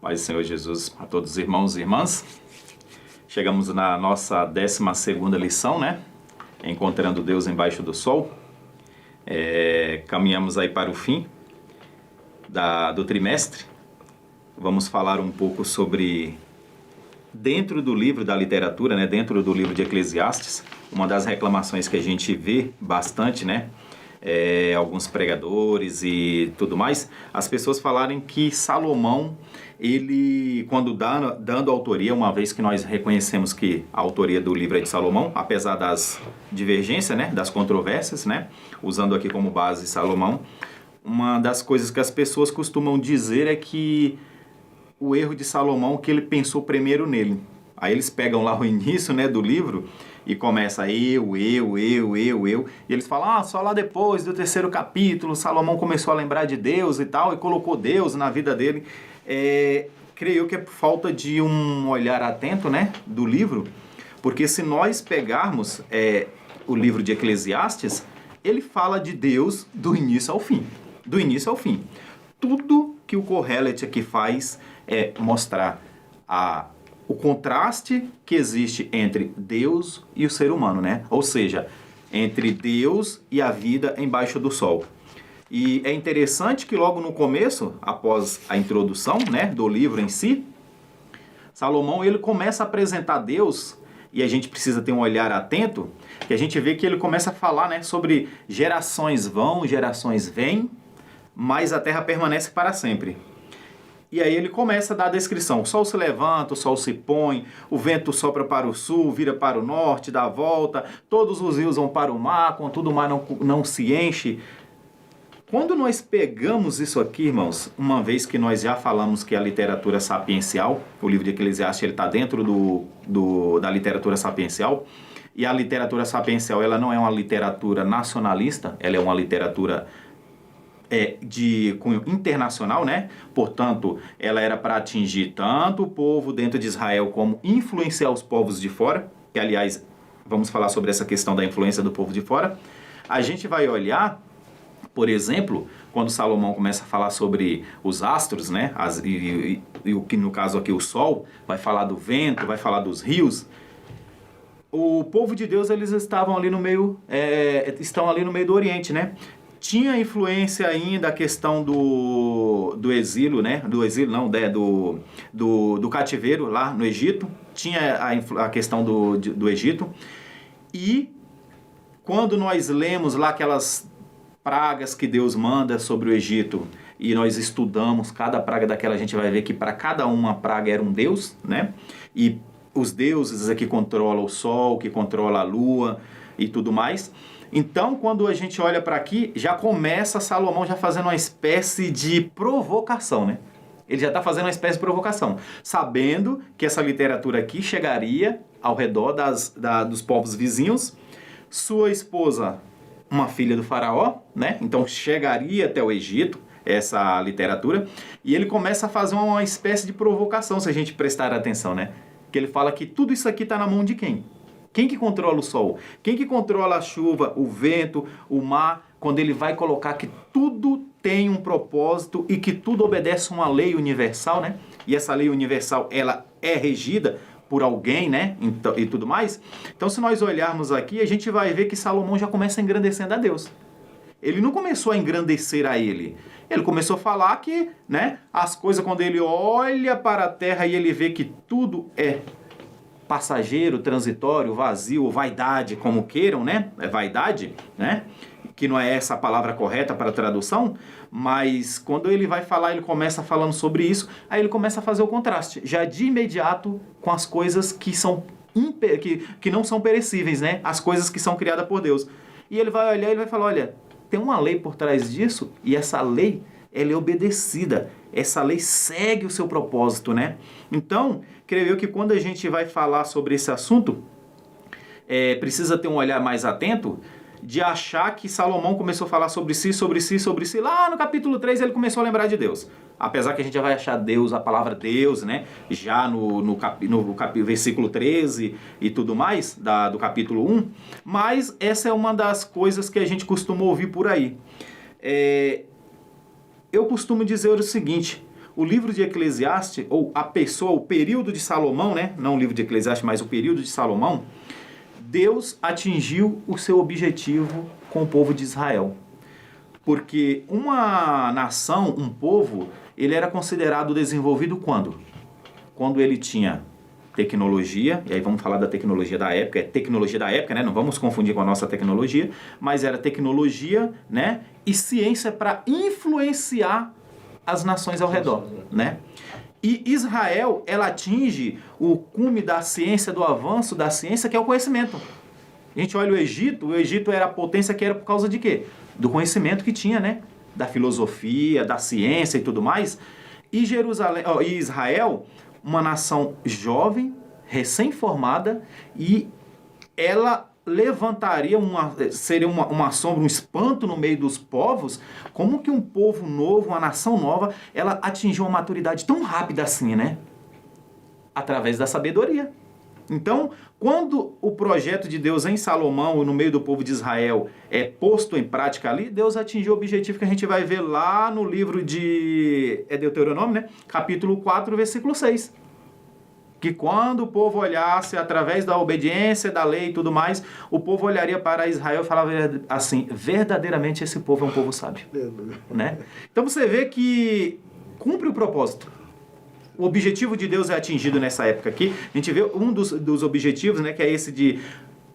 Paz do Senhor Jesus a todos os irmãos e irmãs. Chegamos na nossa 12ª lição, né? Encontrando Deus embaixo do sol. Caminhamos aí para o fim do trimestre. Vamos falar um pouco sobre, dentro do livro da literatura, né? Dentro do livro de Eclesiastes, uma das reclamações que a gente vê bastante, né? Alguns pregadores e tudo mais, as pessoas falarem que Salomão, ele, quando dando autoria, uma vez que nós reconhecemos que a autoria do livro é de Salomão, apesar das divergências, né, das controvérsias, né, usando aqui como base Salomão, uma das coisas que as pessoas costumam dizer é que o erro de Salomão é que ele pensou primeiro nele. Aí eles pegam lá o início, né, do livro e começa eu. E eles falam, só lá depois do 3º capítulo, Salomão começou a lembrar de Deus e tal, e colocou Deus na vida dele. Creio que é por falta de um olhar atento, né, do livro, porque se nós pegarmos o livro de Eclesiastes, ele fala de Deus do início ao fim. Do início ao fim. Tudo que o Kohelet aqui faz é mostrar o contraste que existe entre Deus e o ser humano, né? Ou seja, entre Deus e a vida embaixo do sol. E é interessante que logo no começo, após a introdução, né, do livro em si, Salomão ele começa a apresentar Deus, e a gente precisa ter um olhar atento, que a gente vê que ele começa a falar, né, sobre gerações vão, gerações vêm, mas a terra permanece para sempre. E aí ele começa a dar a descrição. O sol se levanta, o sol se põe, o vento sopra para o sul, vira para o norte, dá a volta, todos os rios vão para o mar, contudo o mar não se enche. Quando nós pegamos isso aqui, irmãos, uma vez que nós já falamos que a literatura sapiencial, o livro de Eclesiastes, ele está dentro da literatura sapiencial, e a literatura sapiencial ela não é uma literatura nacionalista, ela é uma literatura de cunho internacional, né? Portanto, ela era para atingir tanto o povo dentro de Israel como influenciar os povos de fora, que aliás, vamos falar sobre essa questão da influência do povo de fora. A gente vai olhar, por exemplo, quando Salomão começa a falar sobre os astros, né? E o que no caso aqui o sol, vai falar do vento, vai falar dos rios. O povo de Deus, eles estavam ali no meio, estão ali no meio do Oriente, né? Tinha influência ainda a questão do exílio, né? Do exílio, não, do cativeiro lá no Egito. Tinha a questão do Egito. E quando nós lemos lá aquelas pragas que Deus manda sobre o Egito, e nós estudamos cada praga daquela, a gente vai ver que para cada uma praga era um deus, né? E os deuses aqui controlam o sol, que controla a lua e tudo mais. Então, quando a gente olha para aqui, já começa Salomão já fazendo uma espécie de provocação, né? Ele já está fazendo uma espécie de provocação, sabendo que essa literatura aqui chegaria ao redor dos povos vizinhos. Sua esposa, uma filha do faraó, né? Então, chegaria até o Egito, essa literatura, e ele começa a fazer uma espécie de provocação, se a gente prestar atenção, né? Que ele fala que tudo isso aqui está na mão de quem? Quem que controla o sol? Quem que controla a chuva, o vento, o mar? Quando ele vai colocar que tudo tem um propósito e que tudo obedece a uma lei universal, né? E essa lei universal, ela é regida por alguém, né? E tudo mais. Então, se nós olharmos aqui, a gente vai ver que Salomão já começa engrandecendo a Deus. Ele não começou a engrandecer a ele. Ele começou a falar que, né? As coisas, quando ele olha para a terra e ele vê que tudo é passageiro, transitório, vazio, vaidade, como queiram, né? É vaidade, né? Que não é essa a palavra correta para a tradução, mas quando ele vai falar, ele começa falando sobre isso, aí ele começa a fazer o contraste, já de imediato com as coisas que que não são perecíveis, né? As coisas que são criadas por Deus. E ele vai olhar e ele vai falar, olha, tem uma lei por trás disso, e essa lei, ela é obedecida. Essa lei segue o seu propósito, né? Então, creio eu que quando a gente vai falar sobre esse assunto, precisa ter um olhar mais atento de achar que Salomão começou a falar sobre si. Lá no capítulo 3 ele começou a lembrar de Deus. Apesar que a gente já vai achar Deus, a palavra Deus, né? Já no versículo 13 e tudo mais, do capítulo 1. Mas essa é uma das coisas que a gente costuma ouvir por aí. Eu costumo dizer o seguinte, o livro de Eclesiastes, ou a pessoa, o período de Salomão, né? Não o livro de Eclesiastes, mas o período de Salomão, Deus atingiu o seu objetivo com o povo de Israel. Porque uma nação, um povo, ele era considerado desenvolvido quando? Quando ele tinha tecnologia, e aí vamos falar da tecnologia da época, é tecnologia da época, né? Não vamos confundir com a nossa tecnologia, mas era tecnologia, né? E ciência para influenciar as nações ao redor, né? E Israel, ela atinge o cume da ciência, do avanço da ciência, que é o conhecimento. A gente olha o Egito era a potência que era por causa de quê? Do conhecimento que tinha, né? Da filosofia, da ciência e tudo mais. E Israel, uma nação jovem, recém-formada, e ela levantaria seria uma sombra, um espanto no meio dos povos. Como que um povo novo, uma nação nova, ela atingiu uma maturidade tão rápida assim, né? Através da sabedoria. Então, quando o projeto de Deus em Salomão, no meio do povo de Israel, é posto em prática ali, Deus atingiu o objetivo que a gente vai ver lá no livro de Deuteronômio, né? Capítulo 4, versículo 6. Que quando o povo olhasse através da obediência, da lei e tudo mais, o povo olharia para Israel e falava assim, verdadeiramente esse povo é um povo sábio. Né? Então você vê que cumpre o propósito. O objetivo de Deus é atingido nessa época aqui. A gente vê um dos objetivos, né, que é esse de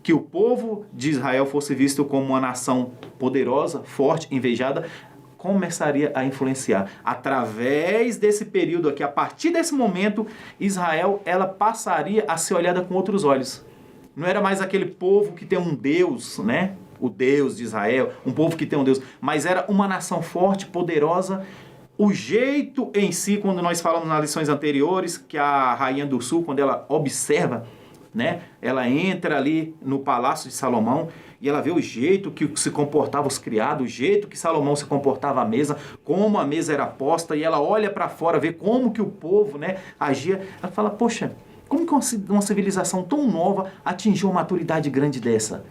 que o povo de Israel fosse visto como uma nação poderosa, forte, invejada, começaria a influenciar. Através desse período aqui, a partir desse momento, Israel, ela passaria a ser olhada com outros olhos. Não era mais aquele povo que tem um Deus, né? O Deus de Israel, um povo que tem um Deus, mas era uma nação forte, poderosa. O jeito em si, quando nós falamos nas lições anteriores, que a Rainha do Sul, quando ela observa, né? Ela entra ali no Palácio de Salomão, e ela vê o jeito que se comportavam os criados, o jeito que Salomão se comportava à mesa, como a mesa era posta, e ela olha para fora, vê como que o povo, né, agia. Ela fala, poxa, como que uma civilização tão nova atingiu uma maturidade grande dessa?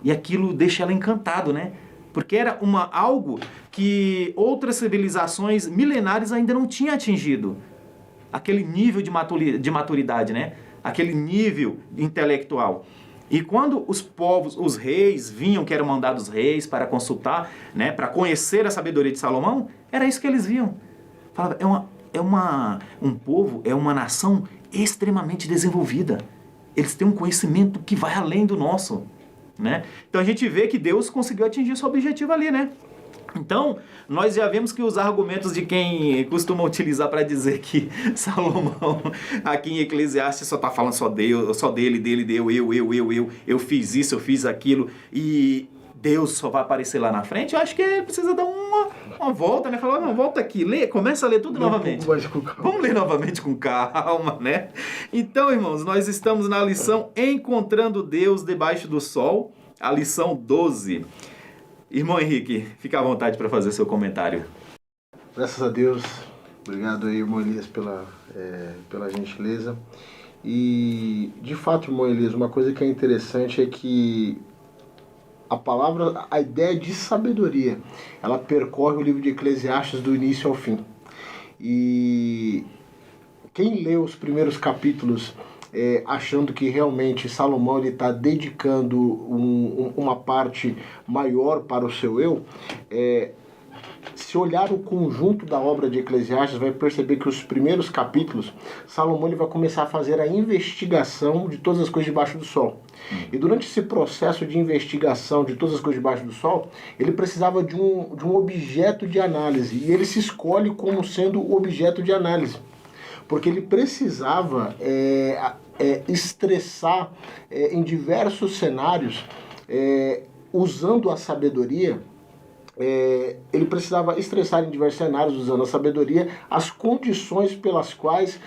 E aquilo deixa ela encantado, né? Porque era algo que outras civilizações milenares ainda não tinham atingido. Aquele nível de maturidade, né? Aquele nível intelectual. E quando os povos, os reis, vinham, que eram mandados reis para consultar, né, para conhecer a sabedoria de Salomão, era isso que eles viam. Falava, um povo, é uma nação extremamente desenvolvida. Eles têm um conhecimento que vai além do nosso. Né? Então a gente vê que Deus conseguiu atingir seu objetivo ali, né? Então, nós já vemos que os argumentos de quem costuma utilizar para dizer que Salomão, aqui em Eclesiastes, só está falando só dele, eu fiz isso, eu fiz aquilo, e Deus só vai aparecer lá na frente, eu acho que ele precisa dar uma volta, né? Falar, não, volta aqui, começa a ler tudo novamente. Vamos ler novamente com calma, né? Então, irmãos, nós estamos na lição Encontrando Deus Debaixo do Sol, a lição 12. Irmão Henrique, fica à vontade para fazer seu comentário. Graças a Deus. Obrigado aí, irmão Elias, pela gentileza. E, de fato, irmão Elias, uma coisa que é interessante é que a ideia de sabedoria, ela percorre o livro de Eclesiastes do início ao fim. E quem lê os primeiros capítulos achando que realmente Salomão está dedicando uma parte maior para o seu eu, se olhar o conjunto da obra de Eclesiastes, vai perceber que os primeiros capítulos, Salomão vai começar a fazer a investigação de todas as coisas debaixo do sol. E durante esse processo de investigação de todas as coisas debaixo do sol, ele precisava de um objeto de análise, e ele se escolhe como sendo o objeto de análise, porque ele precisava estressar em diversos cenários, usando a sabedoria. Ele precisava estressar em diversos cenários, usando a sabedoria, as condições pelas quais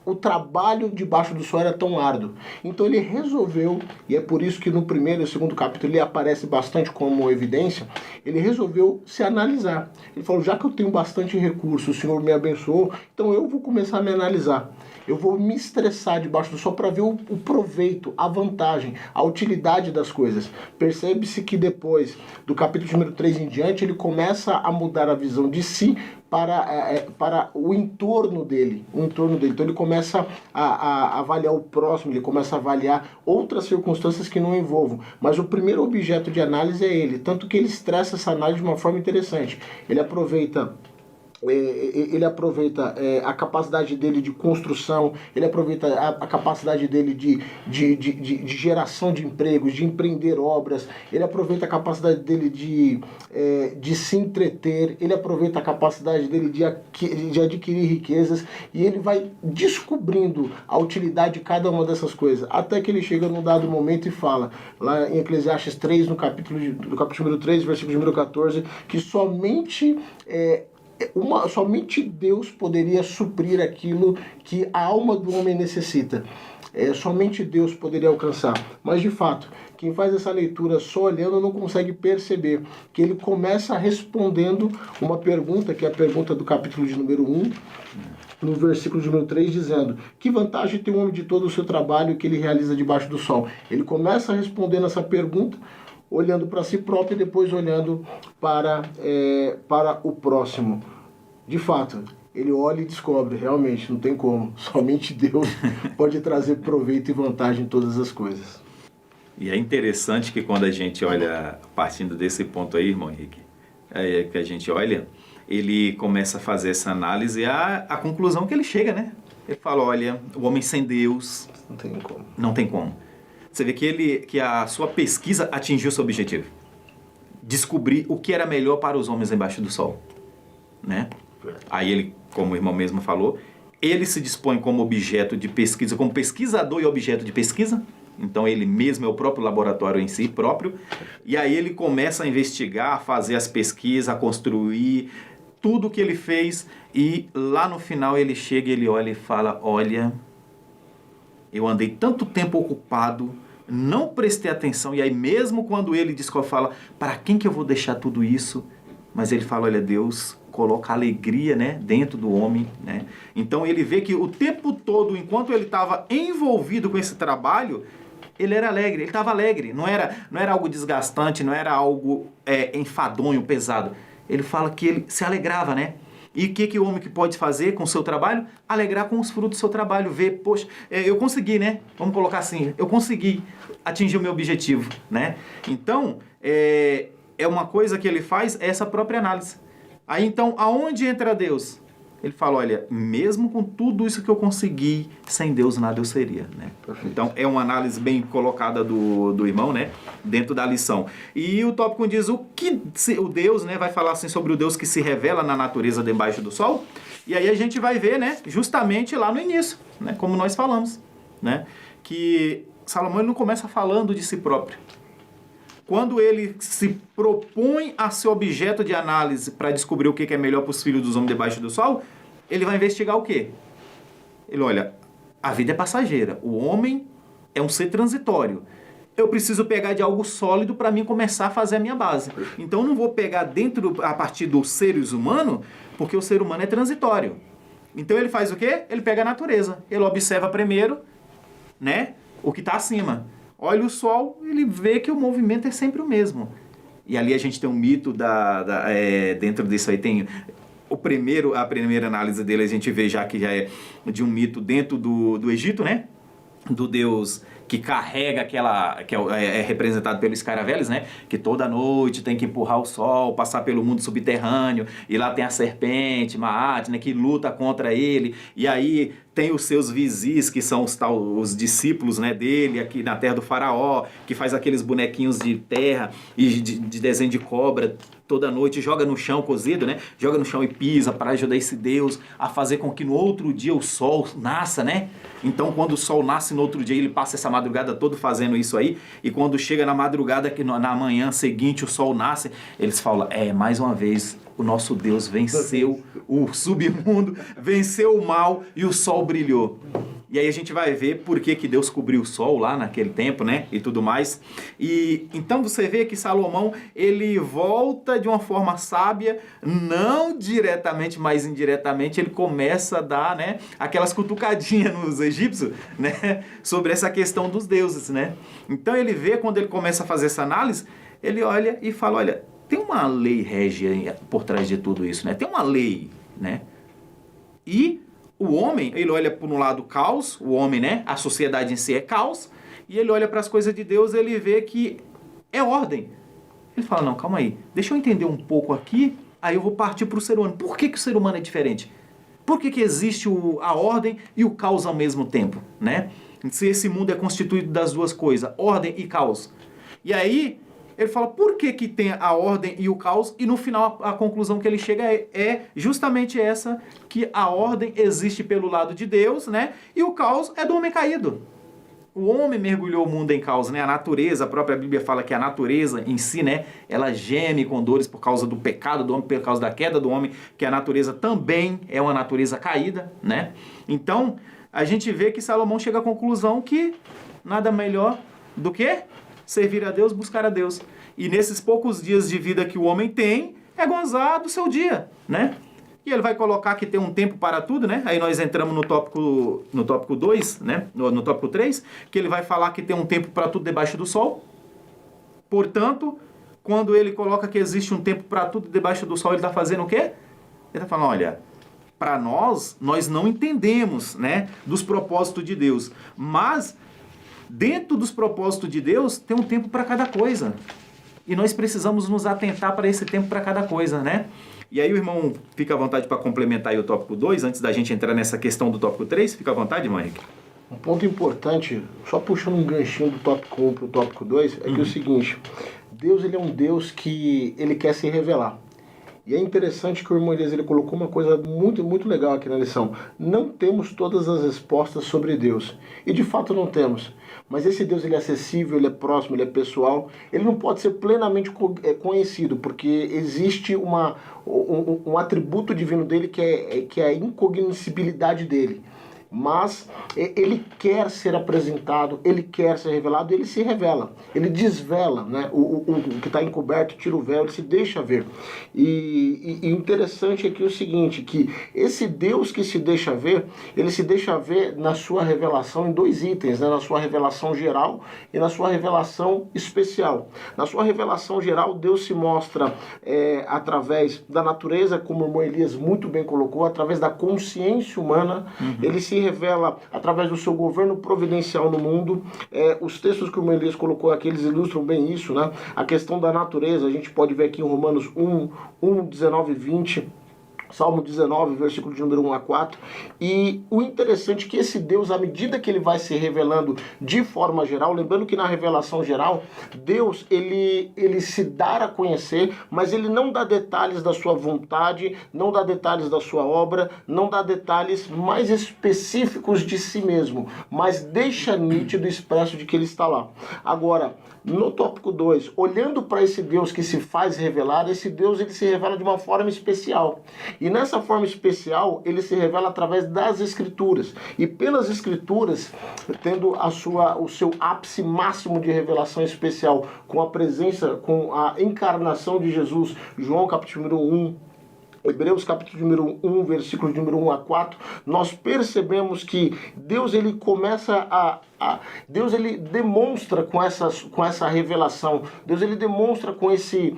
o trabalho debaixo do sol era tão árduo. Então ele resolveu, e é por isso que no primeiro e segundo capítulo ele aparece bastante como evidência, ele resolveu se analisar. Ele falou, já que eu tenho bastante recurso, o Senhor me abençoou, então eu vou começar a me analisar. Eu vou me estressar debaixo do sol para ver o proveito, a vantagem, a utilidade das coisas. Percebe-se que depois do capítulo número 3 em diante, ele começa a mudar a visão de si para o entorno dele. Então ele começa a avaliar o próximo, ele começa a avaliar outras circunstâncias que não envolvam. Mas o primeiro objeto de análise é ele, tanto que ele estressa essa análise de uma forma interessante. Ele aproveita a capacidade dele de construção, ele aproveita a capacidade dele de geração de empregos, de empreender obras, ele aproveita a capacidade dele de se entreter, ele aproveita a capacidade dele de adquirir riquezas, e ele vai descobrindo a utilidade de cada uma dessas coisas, até que ele chega num dado momento e fala, lá em Eclesiastes 3, no capítulo número 3, versículo número 14, que somente Deus poderia suprir aquilo que a alma do homem necessita. Somente Deus poderia alcançar. Mas, de fato, quem faz essa leitura só olhando não consegue perceber que ele começa respondendo uma pergunta, que é a pergunta do capítulo de número 1, no versículo de número 3, dizendo: que vantagem tem o homem de todo o seu trabalho que ele realiza debaixo do sol? Ele começa respondendo essa pergunta, olhando para si próprio e depois olhando para o próximo. De fato, ele olha e descobre, realmente, não tem como. Somente Deus pode trazer proveito e vantagem em todas as coisas. E é interessante que quando a gente olha, partindo desse ponto aí, irmão Henrique, que a gente olha, ele começa a fazer essa análise e a conclusão que ele chega, né? Ele fala, olha, o homem sem Deus... Não tem como. Não tem como. Você vê que a sua pesquisa atingiu seu objetivo. Descobrir o que era melhor para os homens embaixo do sol. Né? Aí ele, como o irmão mesmo falou, ele se dispõe como objeto de pesquisa, como pesquisador e objeto de pesquisa. Então ele mesmo é o próprio laboratório em si próprio. E aí ele começa a investigar, a fazer as pesquisas, a construir tudo o que ele fez. E lá no final ele chega e ele olha e fala, olha... Eu andei tanto tempo ocupado, não prestei atenção, e aí mesmo quando ele diz que eu falo, para quem que eu vou deixar tudo isso? Mas ele fala, olha, Deus coloca alegria, né, dentro do homem, né? Então ele vê que o tempo todo, enquanto ele estava envolvido com esse trabalho, ele era alegre, ele estava alegre, não era algo desgastante, não era algo enfadonho, pesado. Ele fala que ele se alegrava, né? E o que o homem que pode fazer com o seu trabalho? Alegrar com os frutos do seu trabalho, ver, poxa, eu consegui, né? Vamos colocar assim, eu consegui atingir o meu objetivo, né? Então, é uma coisa que ele faz, é essa própria análise. Aí então, aonde entra Deus? Ele fala, olha, mesmo com tudo isso que eu consegui, sem Deus nada eu seria, né? Então, é uma análise bem colocada do irmão, né? Dentro da lição. E o tópico diz o Deus, né? Vai falar assim sobre o Deus que se revela na natureza debaixo do sol. E aí a gente vai ver, né? Justamente lá no início, né? Como nós falamos, né? Que Salomão ele não começa falando de si próprio. Quando ele se propõe a ser objeto de análise para descobrir o que é melhor para os filhos dos homens debaixo do sol, ele vai investigar o quê? Ele olha, a vida é passageira, o homem é um ser transitório. Eu preciso pegar de algo sólido para mim começar a fazer a minha base. Então eu não vou pegar a partir dos seres humanos, porque o ser humano é transitório. Então ele faz o quê? Ele pega a natureza. Ele observa primeiro, né, o que está acima. Olha o sol, ele vê que o movimento é sempre o mesmo. E ali a gente tem um mito dentro disso aí tem a primeira análise dele, a gente vê já que já é de um mito dentro do Egito, né? Do Deus que carrega que é representado pelos caraveles, né? Que toda noite tem que empurrar o sol, passar pelo mundo subterrâneo, e lá tem a serpente, Maat, né? Que luta contra ele, e aí tem os seus vizis, que são os discípulos, né, dele, aqui na terra do faraó, que faz aqueles bonequinhos de terra e de desenho de cobra, toda noite joga no chão cozido, né? Joga no chão e pisa para ajudar esse Deus a fazer com que no outro dia o sol nasça, né? Então, quando o sol nasce no outro dia, ele passa essa madrugada toda fazendo isso aí, e quando chega na madrugada, que na manhã seguinte o sol nasce, eles falam, mais uma vez, o nosso Deus venceu o submundo, venceu o mal e o sol brilhou. E aí a gente vai ver por que Deus cobriu o sol lá naquele tempo, né? E tudo mais. E então você vê que Salomão, ele volta de uma forma sábia, não diretamente, mas indiretamente, ele começa a dar, né, aquelas cutucadinhas nos egípcios, né? Sobre essa questão dos deuses, né? Então ele vê, quando ele começa a fazer essa análise, ele olha e fala, olha, tem uma lei régia por trás de tudo isso, né? Tem uma lei, né? E o homem, ele olha por um lado caos, o homem, né? A sociedade em si é caos, e ele olha para as coisas de Deus, ele vê que é ordem. Ele fala, não, calma aí, deixa eu entender um pouco aqui, aí eu vou partir para o ser humano. Por que o ser humano é diferente? Por que existe a ordem e o caos ao mesmo tempo, né? Se esse mundo é constituído das duas coisas, ordem e caos. E aí ele fala, por que tem a ordem e o caos? E no final a conclusão que ele chega é justamente essa, que a ordem existe pelo lado de Deus, né? E o caos é do homem caído. O homem mergulhou o mundo em caos, né? A natureza, a própria Bíblia fala que a natureza em si, né? Ela geme com dores por causa do pecado do homem, por causa da queda do homem, que a natureza também é uma natureza caída, né? Então, a gente vê que Salomão chega à conclusão que nada melhor do que servir a Deus, buscar a Deus. E nesses poucos dias de vida que o homem tem, é gozar do seu dia, né? E ele vai colocar que tem um tempo para tudo, né? Aí nós entramos no tópico 2, né? No tópico 3, que ele vai falar que tem um tempo para tudo debaixo do sol. Portanto, quando ele coloca que existe um tempo para tudo debaixo do sol, ele está fazendo o quê? Ele está falando, olha, para nós não entendemos, né, dos propósitos de Deus, mas dentro dos propósitos de Deus, tem um tempo para cada coisa. E nós precisamos nos atentar para esse tempo para cada coisa, né? E aí o irmão fica à vontade para complementar aí o tópico 2, antes da gente entrar nessa questão do tópico 3. Fica à vontade, irmão Henrique. Um ponto importante, só puxando um ganchinho do tópico 1 para o tópico 2, é que é o seguinte, Deus, ele é um Deus que ele quer se revelar. E é interessante que o irmão Elias, ele colocou uma coisa muito, muito legal aqui na lição. Não temos todas as respostas sobre Deus. E de fato não temos. Mas esse Deus, ele é acessível, ele é próximo, ele é pessoal. Ele não pode ser plenamente conhecido, porque existe um atributo divino dele que é a incognoscibilidade dele. Mas ele quer ser apresentado, ele quer ser revelado, ele se revela, ele desvela, né? O que está encoberto, tira o véu, ele se deixa ver. E o interessante é que é o seguinte, que esse Deus que se deixa ver, ele se deixa ver na sua revelação em dois itens, né? Na sua revelação geral e na sua revelação especial. Na sua revelação geral, Deus se mostra através da natureza, como o irmão Elias muito bem colocou, através da consciência humana, ele se revela através do seu governo providencial no mundo. Os textos que o irmão Elias colocou aqui, eles ilustram bem isso, né? A questão da natureza, a gente pode ver aqui em Romanos 1, 19 e 20, Salmo 19, versículo de número 1 a 4. E o interessante é que esse Deus, à medida que ele vai se revelando de forma geral, lembrando que na revelação geral, Deus, ele se dá a conhecer, mas ele não dá detalhes da sua vontade, não dá detalhes da sua obra, não dá detalhes mais específicos de si mesmo, mas deixa nítido e expresso de que ele está lá. Agora, no tópico 2, olhando para esse Deus que se faz revelar, esse Deus, ele se revela de uma forma especial. E nessa forma especial, ele se revela através das Escrituras. E pelas Escrituras, tendo o seu ápice máximo de revelação especial, com a presença, com a encarnação de Jesus, João capítulo número 1, Hebreus capítulo número 1, versículos número 1 a 4, nós percebemos que Deus, ele começa Deus, ele demonstra com essa revelação, Deus, ele demonstra com esse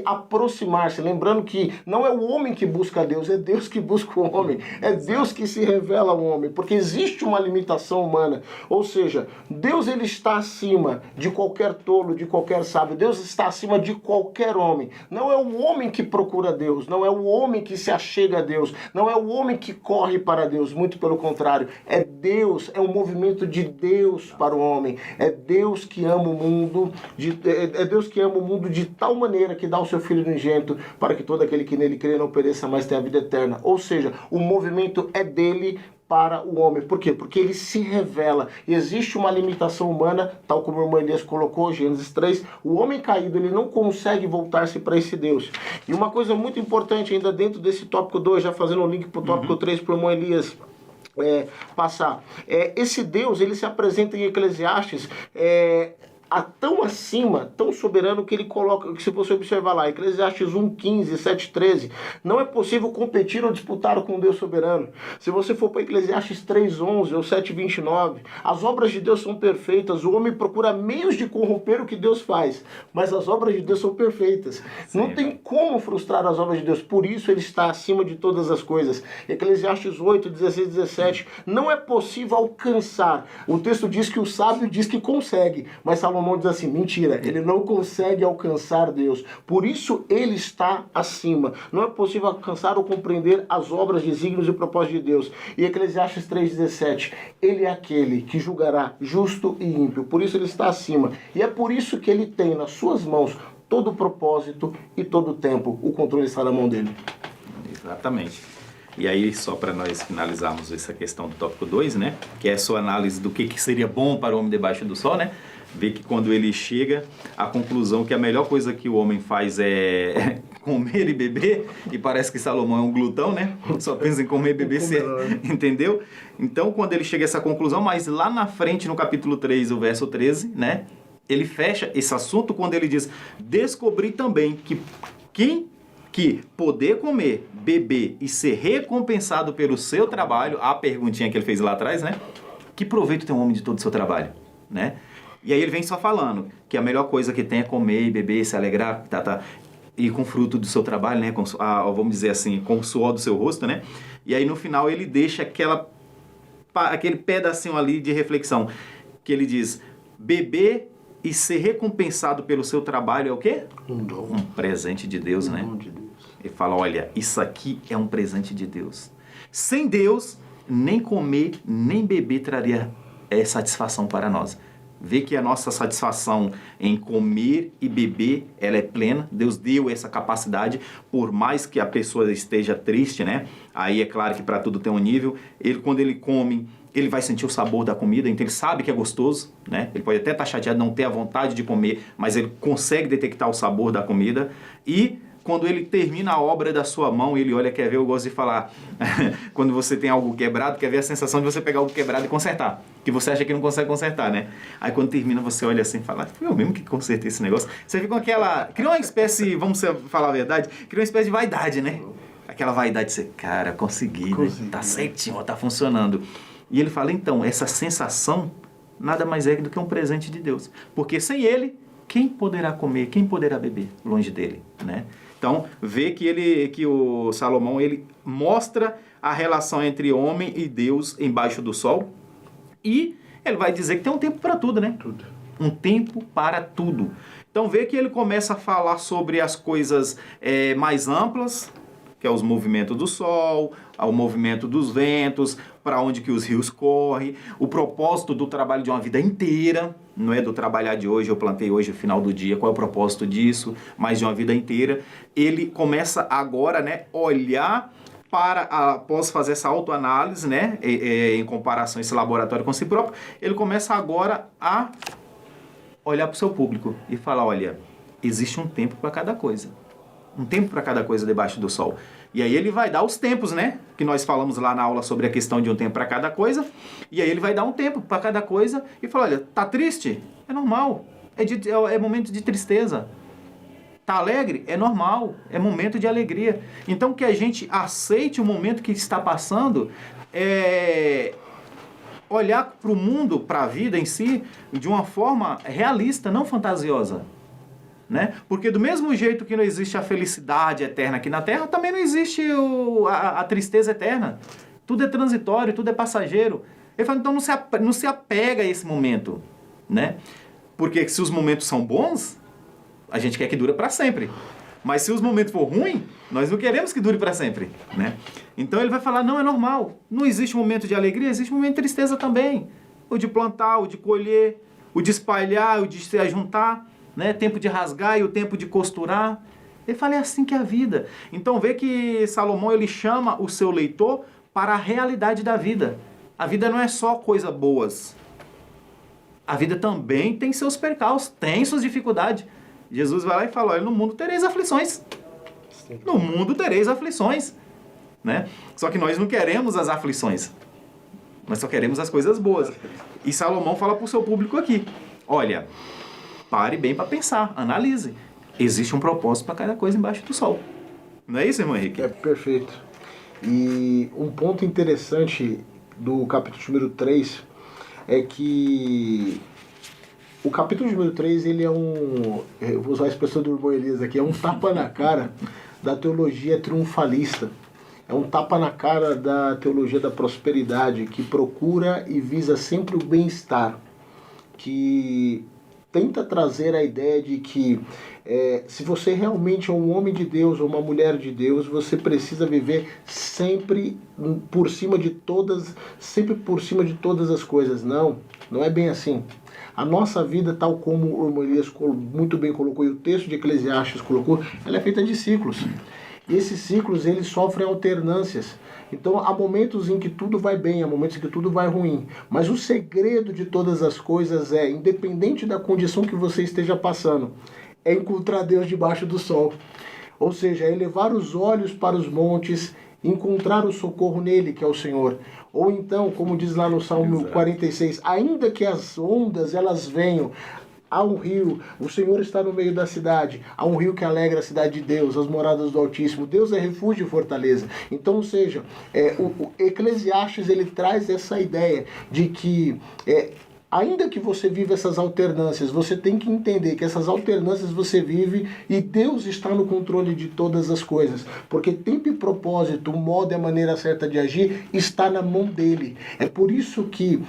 aproximar-se, lembrando que não é o homem que busca Deus, é Deus que busca o homem, é Deus que se revela ao homem, porque existe uma limitação humana, ou seja, Deus, ele está acima de qualquer tolo, de qualquer sábio, Deus está acima de qualquer homem, não é o homem que procura Deus, não é o homem que se achega a Deus, não é o homem que corre para Deus, muito pelo contrário, é Deus, é um movimento de Deus para o homem, é Deus que ama o mundo, é Deus que ama o mundo de tal maneira que dá o seu Filho unigênito para que todo aquele que nele crê não pereça, mas tenha a vida eterna. Ou seja, o movimento é dele para o homem. Por quê? Porque ele se revela. Existe uma limitação humana, tal como o irmão Elias colocou, Gênesis 3, o homem caído, ele não consegue voltar-se para esse Deus. E uma coisa muito importante ainda dentro desse tópico 2, já fazendo um link para o tópico 3 para o irmão Elias passar. Esse Deus, ele se apresenta em Eclesiastes tão acima, tão soberano, que ele coloca, que se você observar lá, Eclesiastes 1:15, 7:13, não é possível competir ou disputar com Deus soberano. Se você for para Eclesiastes 3:11 ou 7:29, as obras de Deus são perfeitas, o homem procura meios de corromper o que Deus faz, mas as obras de Deus são perfeitas. Sim. Não tem como frustrar as obras de Deus, por isso ele está acima de todas as coisas. Eclesiastes 8:16, 17, não é possível alcançar. O texto diz que o sábio diz que consegue, mas Salomão diz assim, mentira, ele não consegue alcançar Deus. Por isso ele está acima. Não é possível alcançar ou compreender as obras, desígnios e propósitos de Deus. E Eclesiastes 3:17, ele é aquele que julgará justo e ímpio. Por isso ele está acima. E é por isso que ele tem nas suas mãos todo o propósito e todo o tempo. O controle está na mão dele. Exatamente. E aí, só para nós finalizarmos essa questão do tópico 2, né? Que é a sua análise do que seria bom para o homem debaixo do sol, né? Ver que quando ele chega à conclusão que a melhor coisa que o homem faz é comer e beber, e parece que Salomão é um glutão, né? Só pensa em comer e beber, entendeu? Então, quando ele chega a essa conclusão, mas lá na frente, no capítulo 3, o verso 13, né? Ele fecha esse assunto quando ele diz, descobri também que poder comer, beber e ser recompensado pelo seu trabalho, a perguntinha que ele fez lá atrás, né? Que proveito tem um homem de todo o seu trabalho, né? E aí ele vem só falando que a melhor coisa que tem é comer e beber, se alegrar, e com fruto do seu trabalho, né? Vamos dizer assim, com o suor do seu rosto, né? E aí no final ele deixa aquele pedacinho ali de reflexão, que ele diz, beber e ser recompensado pelo seu trabalho é o quê? Um dom. Um presente de Deus, né? Um dom de Deus. Ele fala, olha, isso aqui é um presente de Deus. Sem Deus, nem comer, nem beber traria satisfação para nós. Vê que a nossa satisfação em comer e beber, ela é plena. Deus deu essa capacidade, por mais que a pessoa esteja triste, né? Aí é claro que para tudo tem um nível. Quando ele come, ele vai sentir o sabor da comida, então ele sabe que é gostoso, né? Ele pode até estar chateado, não ter a vontade de comer, mas ele consegue detectar o sabor da comida. E quando ele termina a obra da sua mão, ele olha, quer ver, eu gosto de falar, quando você tem algo quebrado, quer ver a sensação de você pegar algo quebrado e consertar, que você acha que não consegue consertar, né? Aí quando termina, você olha assim e fala, foi eu mesmo que consertei esse negócio. Você fica com criou uma espécie, vamos falar a verdade, criou uma espécie de vaidade, né? Aquela vaidade de ser, cara, consegui, né? Tá certinho, tá funcionando. E ele fala, então, essa sensação nada mais é do que um presente de Deus. Porque sem ele, quem poderá comer, quem poderá beber longe dele, né? Então, vê que o Salomão, ele mostra a relação entre homem e Deus embaixo do sol. E ele vai dizer que tem um tempo para tudo, né? Tudo. Um tempo para tudo. Então, vê que ele começa a falar sobre as coisas mais amplas, que é os movimentos do sol, o movimento dos ventos, para onde que os rios correm, o propósito do trabalho de uma vida inteira, não é do trabalhar de hoje, eu plantei hoje, no final do dia, qual é o propósito disso, mas de uma vida inteira. Ele começa agora, né, olhar após fazer essa autoanálise, né, em comparação a esse laboratório com si próprio, ele começa agora a olhar para o seu público e falar, olha, existe um tempo para cada coisa. Um tempo para cada coisa debaixo do sol. E aí ele vai dar os tempos, né? Que nós falamos lá na aula sobre a questão de um tempo para cada coisa. E aí ele vai dar um tempo para cada coisa e fala, olha, tá triste? É normal. É momento de tristeza. Tá alegre? É normal. É momento de alegria. Então que a gente aceite o momento que está passando, olhar para o mundo, para a vida em si, de uma forma realista, não fantasiosa. Né? Porque do mesmo jeito que não existe a felicidade eterna aqui na Terra, também não existe a tristeza eterna. Tudo é transitório, tudo é passageiro. Ele fala, então não se apega a esse momento. Né? Porque se os momentos são bons, a gente quer que dure para sempre. Mas se os momentos for ruins, nós não queremos que dure para sempre. Né? Então ele vai falar, não, é normal. Não existe um momento de alegria, existe um momento de tristeza também. O de plantar, o de colher, o de espalhar, o de se ajuntar. Né? Tempo de rasgar e o tempo de costurar. Ele fala, é assim que é a vida. Então vê que Salomão ele chama o seu leitor para a realidade da vida. A vida não é só coisas boas. A vida também tem seus percalços, tem suas dificuldades. Jesus vai lá e fala, olha, no mundo tereis aflições. No mundo tereis aflições. Né? Só que nós não queremos as aflições. Nós só queremos as coisas boas. E Salomão fala para o seu público aqui, olha, pare bem para pensar, analise. Existe um propósito para cada coisa embaixo do sol. Não é isso, irmão Henrique? É perfeito. E um ponto interessante do capítulo número 3 é que o capítulo número 3, ele é eu vou usar a expressão do irmão Elias aqui, é um tapa na cara da teologia triunfalista. É um tapa na cara da teologia da prosperidade, que procura e visa sempre o bem-estar, que tenta trazer a ideia de que se você realmente é um homem de Deus ou uma mulher de Deus, você precisa viver sempre por cima de todas as coisas. Não é bem assim. A nossa vida, tal como o irmão Elias muito bem colocou e o texto de Eclesiastes colocou, ela é feita de ciclos. E esses ciclos, eles sofrem alternâncias. Então, há momentos em que tudo vai bem, há momentos em que tudo vai ruim. Mas o segredo de todas as coisas é, independente da condição que você esteja passando, é encontrar Deus debaixo do sol. Ou seja, é elevar os olhos para os montes, encontrar o socorro nele, que é o Senhor. Ou então, como diz lá no Salmo 46, ainda que as ondas elas venham, há um rio, o Senhor está no meio da cidade, há um rio que alegra a cidade de Deus, as moradas do Altíssimo. Deus é refúgio e fortaleza. Então, ou seja, o Eclesiastes, ele traz essa ideia de que ainda que você viva essas alternâncias, você tem que entender que essas alternâncias você vive e Deus está no controle de todas as coisas. Porque tempo e propósito, o modo e a maneira certa de agir está na mão dele. É por isso que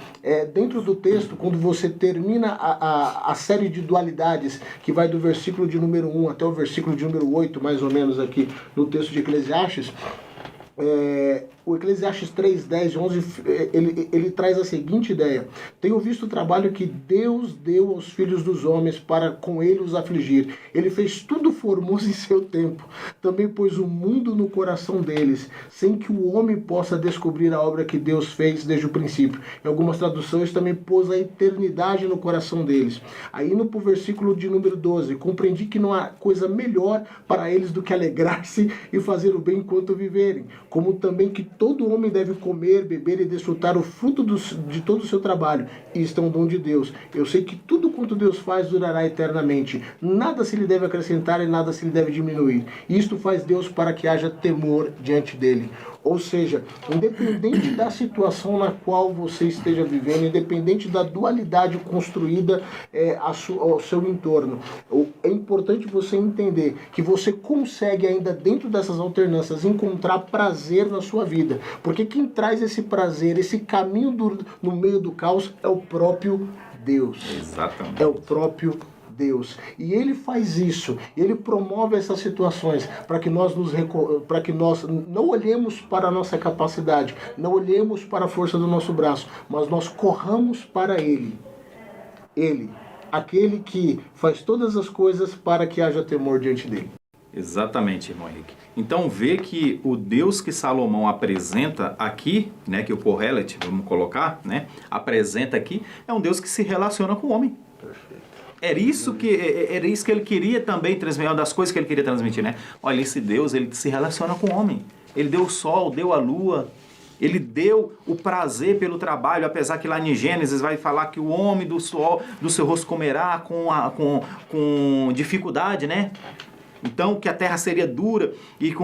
dentro do texto, quando você termina a série de dualidades, que vai do versículo de número 1 até o versículo de número 8, mais ou menos aqui no texto de Eclesiastes, o Eclesiastes 3, 10 e 11, ele traz a seguinte ideia: tenho visto o trabalho que Deus deu aos filhos dos homens para com ele os afligir. Ele fez tudo formoso em seu tempo. Também pôs o mundo no coração deles, sem que o homem possa descobrir a obra que Deus fez desde o princípio. Em algumas traduções também pôs a eternidade no coração deles. Aí no versículo de número 12, compreendi que não há coisa melhor para eles do que alegrar-se e fazer o bem enquanto viverem, como também que todo homem deve comer, beber e desfrutar o fruto de todo o seu trabalho. Isto é um dom de Deus. Eu sei que tudo quanto Deus faz durará eternamente. Nada se lhe deve acrescentar e nada se lhe deve diminuir. Isto faz Deus para que haja temor diante dele. Ou seja, independente da situação na qual você esteja vivendo, independente da dualidade construída ao seu entorno, é importante você entender que você consegue ainda dentro dessas alternâncias encontrar prazer na sua vida. Porque quem traz esse prazer, esse caminho no meio do caos é o próprio Deus. Exatamente. É o próprio Deus. E ele faz isso, ele promove essas situações para que nós não olhemos para a nossa capacidade, não olhemos para a força do nosso braço, mas nós corramos para ele. Ele, aquele que faz todas as coisas para que haja temor diante dele. Exatamente, irmão Henrique. Então vê que o Deus que Salomão apresenta aqui, né, que o Kohelet, vamos colocar, né, apresenta aqui, é um Deus que se relaciona com o homem. Perfeito. Era isso que ele queria também transmitir, uma das coisas que ele queria transmitir, né? Olha, esse Deus, ele se relaciona com o homem. Ele deu o sol, deu a lua, ele deu o prazer pelo trabalho, apesar que lá em Gênesis vai falar que o homem do sol do seu rosto comerá com dificuldade, né? Então, que a terra seria dura e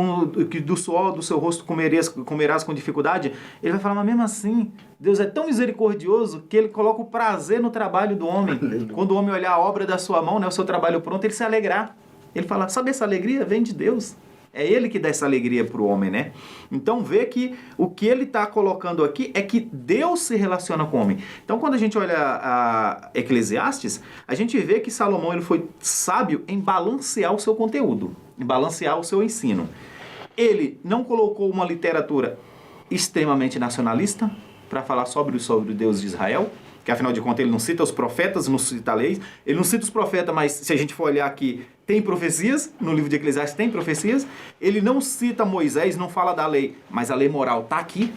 que do suor do seu rosto comerás com dificuldade. Ele vai falar, mas mesmo assim, Deus é tão misericordioso que ele coloca o prazer no trabalho do homem. Quando o homem olhar a obra da sua mão, né, o seu trabalho pronto, ele se alegrar. Ele fala, sabe, essa alegria vem de Deus. É ele que dá essa alegria para o homem, né? Então vê que o que ele está colocando aqui é que Deus se relaciona com o homem. Então quando a gente olha a Eclesiastes, a gente vê que Salomão ele foi sábio em balancear o seu conteúdo, em balancear o seu ensino. Ele não colocou uma literatura extremamente nacionalista para falar sobre o Deus de Israel, que afinal de contas ele não cita os profetas, não cita leis, ele não cita os profetas, mas se a gente for olhar aqui, tem profecias, no livro de Eclesiastes tem profecias, ele não cita Moisés, não fala da lei, mas a lei moral está aqui,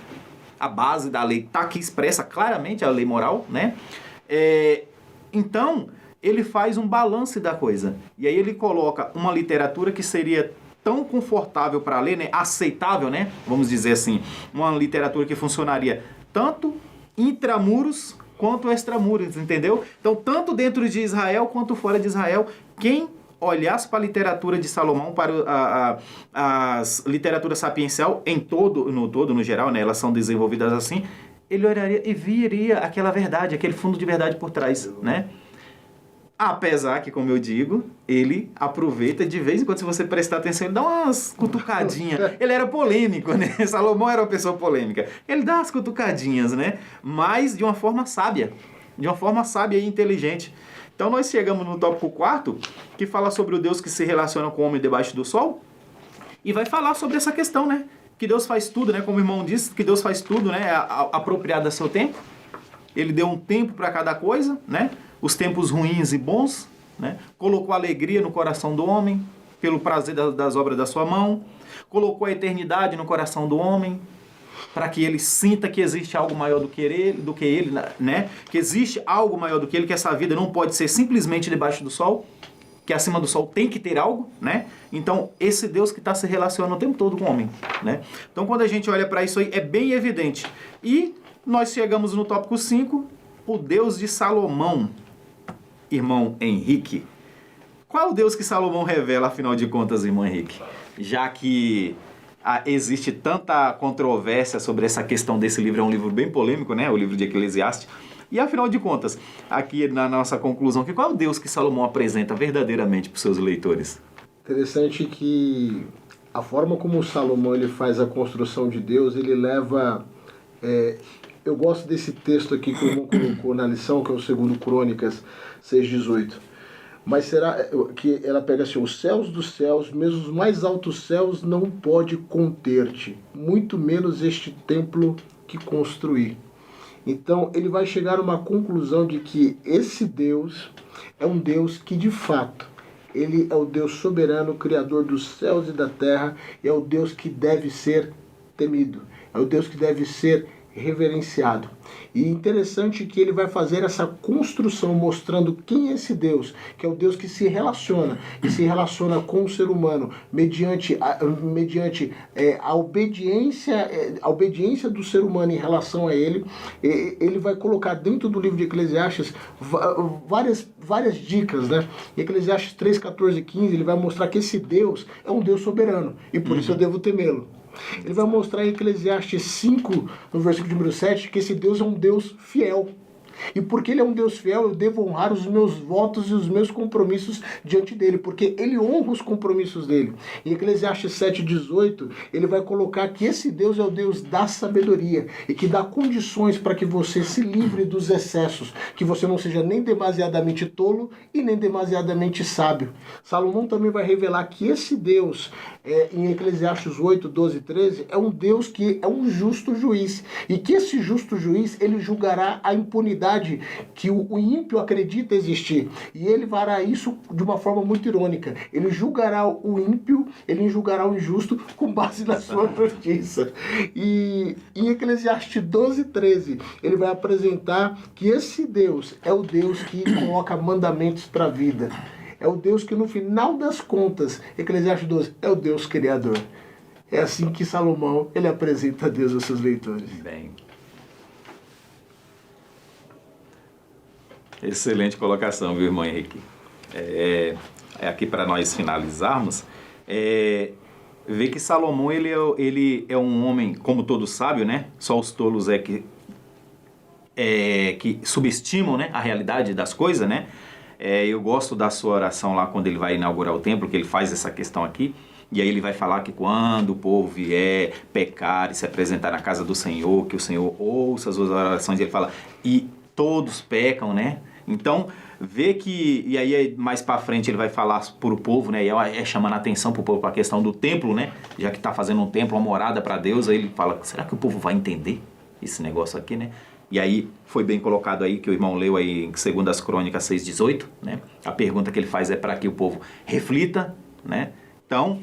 a base da lei está aqui expressa claramente, a lei moral, né? Então, ele faz um balanço da coisa, e aí ele coloca uma literatura que seria tão confortável para ler, né? Aceitável, né? Vamos dizer assim, uma literatura que funcionaria tanto intramuros quanto extramuros, entendeu? Então, tanto dentro de Israel quanto fora de Israel, quem olhasse para a literatura de Salomão, para a literatura sapiencial no geral, né? Elas são desenvolvidas assim, ele olharia e viria aquela verdade, aquele fundo de verdade por trás, né? Apesar que, como eu digo, ele aproveita de vez em quando, se você prestar atenção, ele dá umas cutucadinhas. Ele era polêmico, né? Salomão era uma pessoa polêmica. Ele dá umas cutucadinhas, né? Mas de uma forma sábia. De uma forma sábia e inteligente. Então nós chegamos no tópico 4, que fala sobre o Deus que se relaciona com o homem debaixo do sol. E vai falar sobre essa questão, né? Que Deus faz tudo, né? Como o irmão disse, que Deus faz tudo, né? Apropriado a seu tempo. Ele deu um tempo para cada coisa, né? Os tempos ruins e bons, né? Colocou alegria no coração do homem, pelo prazer das obras da sua mão. Colocou a eternidade no coração do homem, para que ele sinta que existe algo maior do que ele, né? Que existe algo maior do que ele, que essa vida não pode ser simplesmente debaixo do sol, que acima do sol tem que ter algo, né? Então, esse Deus que está se relacionando o tempo todo com o homem, né? Então, quando a gente olha para isso aí, é bem evidente. E nós chegamos no tópico 5, o Deus de Salomão. Irmão Henrique, qual é o Deus que Salomão revela, afinal de contas, irmão Henrique? Já que existe tanta controvérsia sobre essa questão desse livro, é um livro bem polêmico, né? O livro de Eclesiastes. E, afinal de contas, aqui na nossa conclusão, qual é o Deus que Salomão apresenta verdadeiramente para os seus leitores? Interessante que a forma como Salomão ele faz a construção de Deus, ele leva... eu gosto desse texto aqui que o irmão colocou na lição, que é o 2 Crônicas 6,18. Mas será que ela pega assim: os céus dos céus, mesmo os mais altos céus, não pode conter-te, muito menos este templo que construí. Então ele vai chegar a uma conclusão de que esse Deus é um Deus que de fato, ele é o Deus soberano, criador dos céus e da terra, e é o Deus que deve ser temido, é o Deus que deve ser reverenciado. E interessante que ele vai fazer essa construção mostrando quem é esse Deus, que é o Deus que se relaciona com o ser humano mediante a obediência do ser humano em relação a ele. Ele vai colocar dentro do livro de Eclesiastes várias dicas, né? Em Eclesiastes 3, 14 e 15 ele vai mostrar que esse Deus é um Deus soberano e por isso eu devo temê-lo. Ele vai mostrar em Eclesiastes 5, no versículo número 7, que esse Deus é um Deus fiel. E porque ele é um Deus fiel, eu devo honrar os meus votos e os meus compromissos diante dele, porque ele honra os compromissos dele. Em Eclesiastes 7,18, ele vai colocar que esse Deus é o Deus da sabedoria e que dá condições para que você se livre dos excessos, que você não seja nem demasiadamente tolo e nem demasiadamente sábio. Salomão também vai revelar que esse Deus, em Eclesiastes 8, 12 e 13, é um Deus que é um justo juiz, e que esse justo juiz, ele julgará a impunidade que o ímpio acredita existir, e ele fará isso de uma forma muito irônica. Ele julgará o ímpio, ele julgará o injusto com base na sua justiça. E em Eclesiastes 12, 13, ele vai apresentar que esse Deus é o Deus que coloca mandamentos para a vida. É o Deus que, no final das contas, Eclesiastes 12, é o Deus criador. É assim que Salomão ele apresenta a Deus aos seus leitores. Bem, excelente colocação, viu, irmão Henrique? Aqui para nós finalizarmos, ver que Salomão ele é um homem, como todo sábio, né? Só os tolos que subestimam, né, a realidade das coisas, né? Eu gosto da sua oração lá quando ele vai inaugurar o templo, que ele faz essa questão aqui. E aí ele vai falar que quando o povo vier pecar e se apresentar na casa do Senhor, que o Senhor ouça as suas orações, ele fala, e todos pecam, né? Então, vê que, e aí mais pra frente ele vai falar pro povo, né? E chamando a atenção pro povo para a questão do templo, né? Já que tá fazendo um templo, uma morada para Deus, aí ele fala, será que o povo vai entender esse negócio aqui, né? E aí foi bem colocado aí, que o irmão leu aí em 2 Crônicas 6,18, né? A pergunta que ele faz é para que o povo reflita, né? Então,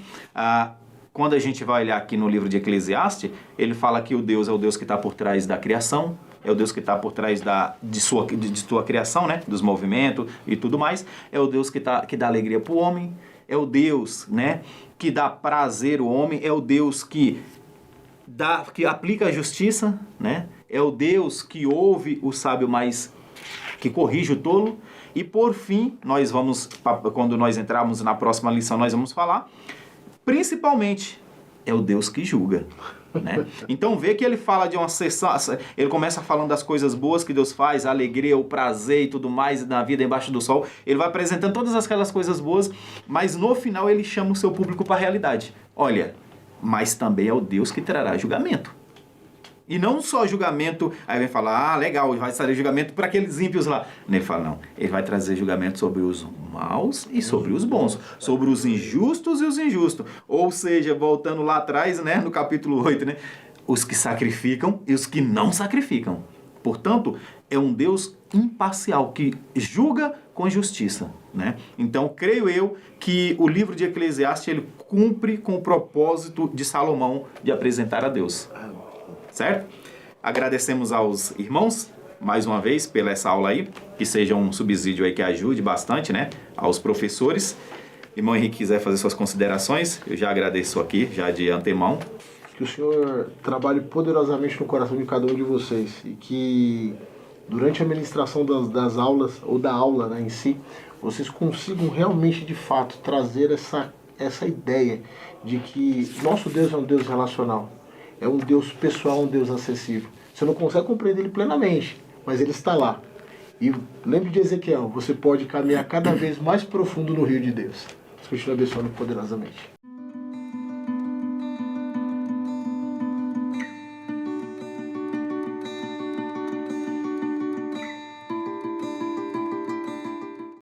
quando a gente vai olhar aqui no livro de Eclesiastes, ele fala que o Deus é o Deus que está por trás da criação, é o Deus que está por trás de sua criação, né? Dos movimentos e tudo mais. É o Deus que dá alegria para o homem, é o Deus, né? Que dá prazer ao homem, é o Deus que aplica a justiça, né? É o Deus que ouve o sábio, mas que corrige o tolo. E por fim, quando nós entrarmos na próxima lição, nós vamos falar, principalmente, é o Deus que julga, né? Então vê que ele fala de uma sessão, ele começa falando das coisas boas que Deus faz, a alegria, o prazer e tudo mais na vida embaixo do sol. Ele vai apresentando todas aquelas coisas boas, mas no final ele chama o seu público para a realidade. Olha, mas também é o Deus que trará julgamento. E não só julgamento, aí vem falar, legal, vai trazer julgamento para aqueles ímpios lá. Ele fala, não, ele vai trazer julgamento sobre os maus e sobre os bons, sobre os injustos e os injustos. Ou seja, voltando lá atrás, né, no capítulo 8, né, os que sacrificam e os que não sacrificam. Portanto, é um Deus imparcial, que julga com justiça, né? Então, creio eu que o livro de Eclesiastes, ele cumpre com o propósito de Salomão de apresentar a Deus. Certo? Agradecemos aos irmãos, mais uma vez, pela essa aula aí, que seja um subsídio aí que ajude bastante, né? Aos professores. Irmão Henrique, quiser fazer suas considerações, eu já agradeço aqui, já de antemão. Que o Senhor trabalhe poderosamente no coração de cada um de vocês e que durante a ministração das aulas, ou da aula, né, em si, vocês consigam realmente, de fato, trazer essa ideia de que nosso Deus é um Deus relacional. É um Deus pessoal, um Deus acessível. Você não consegue compreender ele plenamente, mas ele está lá. E lembre de Ezequiel, você pode caminhar cada vez mais profundo no rio de Deus. Deus continue abençoando poderosamente.